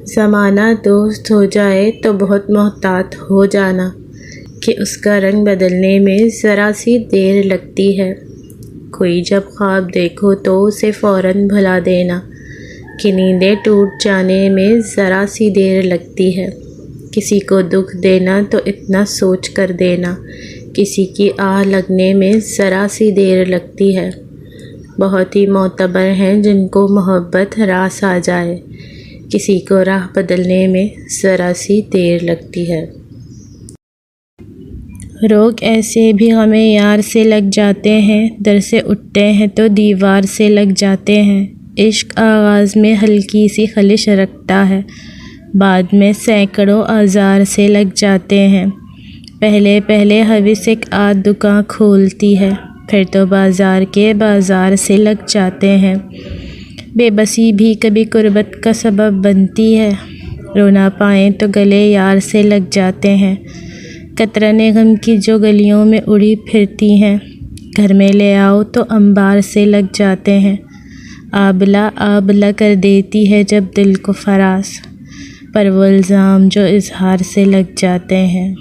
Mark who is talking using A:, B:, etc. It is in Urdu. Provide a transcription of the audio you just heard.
A: زمانہ دوست ہو جائے تو بہت محتاط ہو جانا کہ اس کا رنگ بدلنے میں ذرا سی دیر لگتی ہے۔ کوئی جب خواب دیکھو تو اسے فوراً بھلا دینا کہ نیندیں ٹوٹ جانے میں ذرا سی دیر لگتی ہے۔ کسی کو دکھ دینا تو اتنا سوچ کر دینا، کسی کی آہ لگنے میں ذرا سی دیر لگتی ہے۔ بہت ہی معتبر ہیں جن کو محبت راس آ جائے، کسی کو راہ بدلنے میں ذرا سی دیر لگتی ہے۔ روگ ایسے بھی غم یار سے لگ جاتے ہیں، در سے اٹھتے ہیں تو دیوار سے لگ جاتے ہیں۔ عشق آغاز میں ہلکی سی خلش رکھتا ہے، بعد میں سینکڑوں آزار سے لگ جاتے ہیں۔ پہلے پہلے ہوس ایک آدھ دکان کھولتی ہے، پھر تو بازار کے بازار سے لگ جاتے ہیں۔ بے بسی بھی کبھی قربت کا سبب بنتی ہے، رو نہ پائیں تو گلے یار سے لگ جاتے ہیں۔ قطرنِ غم کی جو گلیوں میں اڑی پھرتی ہیں، گھر میں لے آؤ تو انبار سے لگ جاتے ہیں۔ آبلہ آبلہ کر دیتی ہے جب دل کو فراز، پر وہ الزام جو اظہار سے لگ جاتے ہیں۔